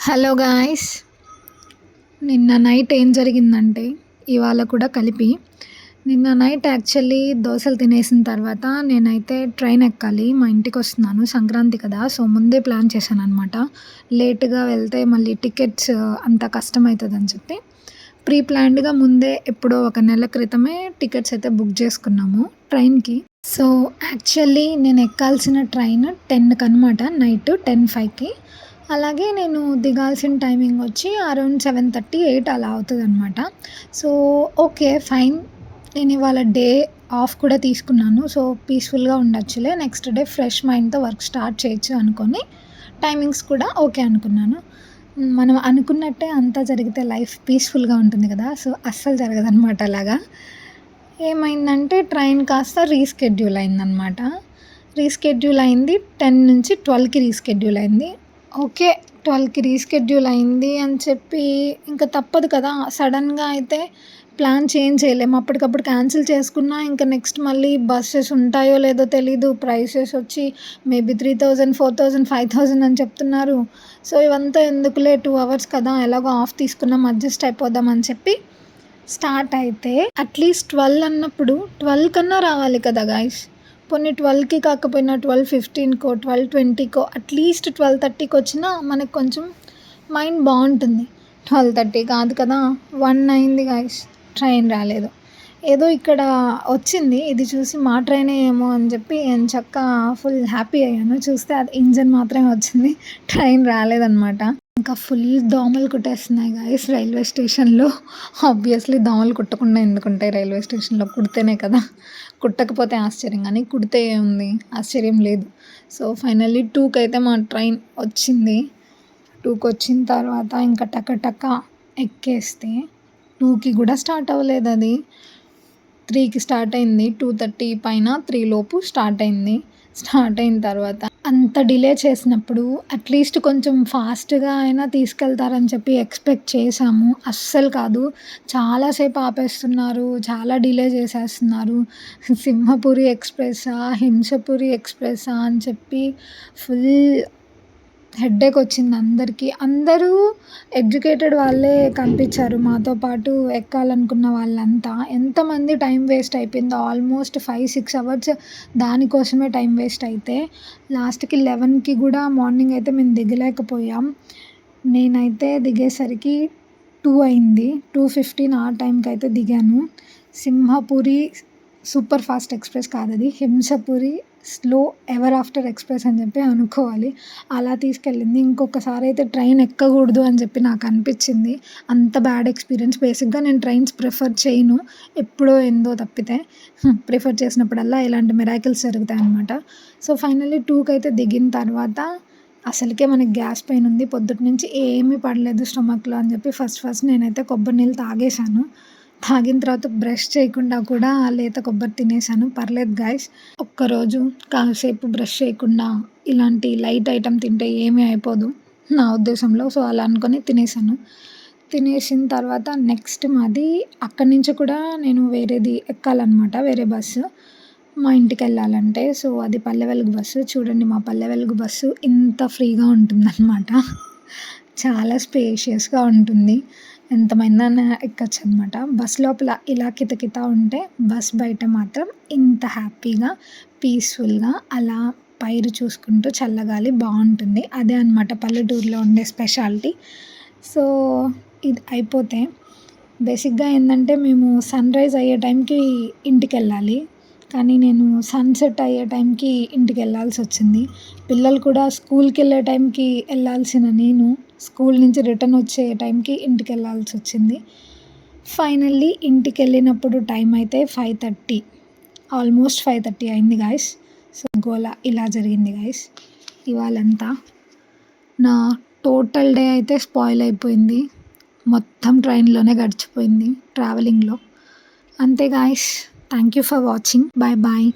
Hello guys, నిన్న night ఏం జరిగిందంటే ఇవాళ కూడా కలిపి నిన్న నైట్ యాక్చువల్లీ దోశలు తినేసిన తర్వాత నేనైతే ట్రైన్ ఎక్కాలి. మా ఇంటికి వస్తున్నాను, సంక్రాంతి కదా. సో ముందే ప్లాన్ చేశాను అనమాట. లేట్గా వెళ్తే మళ్ళీ టికెట్స్ అంత కష్టం అవుతుందని చెప్పి ప్రీ ప్లాన్డ్గా ముందే ఎప్పుడో ఒక నెల క్రితమే టికెట్స్ అయితే బుక్ చేసుకున్నాము ట్రైన్కి. సో యాక్చువల్లీ నేను ఎక్కాల్సిన ట్రైన్ 10కి అనమాట, నైట్ 10:05కి. అలాగే నేను దిగాల్సిన టైమింగ్ వచ్చి అరౌండ్ 7:30, 8 అలా అవుతుందన్నమాట. So okay, fine. నేను ఇవాళ డే ఆఫ్ కూడా తీసుకున్నాను. సో పీస్ఫుల్గా ఉండొచ్చులే, నెక్స్ట్ డే ఫ్రెష్ మైండ్తో వర్క్ స్టార్ట్ చేయొచ్చు అనుకొని టైమింగ్స్ కూడా ఓకే అనుకున్నాను. మనం అనుకున్నట్టే అంతా జరిగితే లైఫ్ పీస్ఫుల్గా ఉంటుంది కదా. సో అస్సలు జరగదనమాట అలాగా. ఏమైందంటే ట్రైన్ కాస్త రీస్కెడ్యూల్ అయిందనమాట. రీస్కెడ్యూల్ అయింది 10 నుంచి 12కి రీస్కెడ్యూల్ అయింది. ఓకే, 12కి రీస్కెడ్యూల్ అయింది అని చెప్పి ఇంకా తప్పదు కదా. సడన్గా అయితే ప్లాన్ చేంజ్ చేయలేము. అప్పటికప్పుడు క్యాన్సిల్ చేసుకున్నా ఇంకా నెక్స్ట్ మళ్ళీ బస్సెస్ ఉంటాయో లేదో తెలీదు. ప్రైసెస్ వచ్చి మేబీ 3,000, 4,000, 5,000 అని చెప్తున్నారు. సో ఇవంతా ఎందుకులే, 2 అవర్స్ కదా, ఎలాగో ఆఫ్ తీసుకున్నాం, అడ్జస్ట్ అయిపోదాం అని చెప్పి స్టార్ట్ అయితే అట్లీస్ట్ 12 అన్నప్పుడు 12 కన్నా రావాలి కదా గాయస్. పోనీ 12కి కాకపోయినా 12:15కో, 12:20కో, అట్లీస్ట్ 12:30కి వచ్చినా మనకు కొంచెం మైండ్ బాగుంటుంది. 12:30 కాదు కదా, 1 అయింది గాయస్, ట్రైన్ రాలేదు. ఏదో ఇక్కడ వచ్చింది, ఇది చూసి మా ట్రైనే ఏమో అని చెప్పి ఎంచక్కా ఫుల్ హ్యాపీ అయ్యాను. చూస్తే అది ఇంజన్ మాత్రమే వచ్చింది, ట్రైన్ రాలేదన్నమాట. ఇంకా ఫుల్ దోమలు కుట్టేస్తున్నాయి గాయస్ రైల్వే స్టేషన్లో. ఆబ్వియస్లీ దోమలు కుట్టకుండా ఎందుకుంటాయి రైల్వే స్టేషన్లో, కుడితేనే కదా. కుట్టకపోతే ఆశ్చర్యం, కానీ కుడితే ఏముంది, ఆశ్చర్యం లేదు. సో ఫైనల్లీ 2కి అయితే మా ట్రైన్ వచ్చింది. 2కి వచ్చిన తర్వాత ఇంకా టక ఎక్కేస్తే 2కి కూడా స్టార్ట్ అవ్వలేదు. అది 3కి స్టార్ట్ అయింది. 2:30 పైన 3 లోపు స్టార్ట్ అయింది. స్టార్ట్ అయిన తర్వాత అంత డిలే చేసినప్పుడు అట్లీస్ట్ కొంచెం ఫాస్ట్గా అయినా తీసుకెళ్తారని చెప్పి ఎక్స్పెక్ట్ చేశాము. అస్సలు కాదు, చాలాసేపు ఆపేస్తున్నారు, చాలా డిలే చేసేస్తున్నారు. సింహపురి ఎక్స్ప్రెస్సా, హింసపురి ఎక్స్ప్రెస్సా అని చెప్పి ఫుల్ హెడ్ఏక్ వచ్చింది అందరికీ. అందరూ ఎడ్యుకేటెడ్ వాళ్ళే కనిపించారు మాతో పాటు ఎక్కాలనుకున్న వాళ్ళంతా. ఎంతమంది టైం వేస్ట్ అయిపోయిందో, ఆల్మోస్ట్ 5-6 అవర్స్ దానికోసమే టైం వేస్ట్ అయితే లాస్ట్కి 11కి కూడా మార్నింగ్ అయితే మేము దిగలేకపోయాం. నేనైతే దిగేసరికి 2 అయింది. 2:15 ఆ టైంకి అయితే దిగాను. సింహపురి సూపర్ ఫాస్ట్ ఎక్స్ప్రెస్ కాదు అది, హింసపురి స్లో ఎవర్ ఆఫ్టర్ ఎక్స్ప్రెస్ అని చెప్పి అనుకోవాలి. అలా తీసుకెళ్ళింది. ఇంకొకసారి అయితే ట్రైన్ ఎక్కకూడదు అని చెప్పి నాకు అనిపించింది. అంత బ్యాడ్ ఎక్స్పీరియన్స్. బేసిక్గా నేను ట్రైన్స్ ప్రిఫర్ చేయను, ఎప్పుడో ఎందో తప్పితే. ప్రిఫర్ చేసినప్పుడల్లా ఇలాంటి మిరాకిల్స్ జరుగుతాయి అన్నమాట. సో ఫైనల్లీ 2కి అయితే దిగిన తర్వాత అసలుకే మనకి గ్యాస్ పెయిన్ ఉంది, పొద్దుటి నుంచి ఏమీ పడలేదు స్టమక్లో అని చెప్పి ఫస్ట్ నేనైతే కొబ్బరి నీళ్ళు తాగేశాను. తాగిన తర్వాత బ్రష్ చేయకుండా కూడా లేత కొబ్బరి తినేసాను. పర్లేదు గాయస్, ఒక్కరోజు కాసేపు బ్రష్ చేయకుండా ఇలాంటి లైట్ ఐటెం తింటే ఏమీ అయిపోదు నా ఉద్దేశంలో. సో అలా అనుకొని తినేసాను. తినేసిన తర్వాత నెక్స్ట్ మాది అక్కడి నుంచి కూడా నేను వేరేది ఎక్కాలన్నమాట, వేరే బస్సు మా ఇంటికి వెళ్ళాలంటే. సో అది పల్లె వెలుగు బస్సు. చూడండి, మా పల్లె వెలుగు బస్సు ఇంత ఫ్రీగా ఉంటుందన్నమాట. చాలా స్పేషియస్గా ఉంటుంది, ఎంతమందైనా ఎక్కొచ్చు అనమాట. బస్ లోపల ఇలా కితకిత ఉంటే బస్ బయట మాత్రం ఇంత హ్యాపీగా పీస్ఫుల్గా అలా పైరు చూసుకుంటూ చల్లగాలి బాగుంటుంది. అదే అనమాట పల్లెటూరులో ఉండే స్పెషాలిటీ. సో ఇది అయిపోతే బేసిక్గా ఏంటంటే మేము సన్రైజ్ అయ్యే టైంకి ఇంటికి వెళ్ళాలి, కానీ నేను సన్సెట్ అయ్యే టైంకి ఇంటికి వెళ్ళాల్సి వచ్చింది. పిల్లలు కూడా స్కూల్కి వెళ్ళే టైంకి వెళ్ళాల్సిన నేను స్కూల్ నుంచి రిటర్న్ వచ్చే టైంకి ఇంటికి వెళ్ళాల్సి వచ్చింది. ఫైనల్లీ ఇంటికి వెళ్ళినప్పుడు టైం అయితే 5:30, ఆల్మోస్ట్ 5:30 అయింది గాయస్. సో గోలా ఇలా జరిగింది గాయస్ ఇవాళంతా. నా టోటల్ డే అయితే స్పాయిల్ అయిపోయింది, మొత్తం ట్రైన్లోనే గడిచిపోయింది ట్రావెలింగ్లో. అంతే guys, thank you for watching. Bye bye.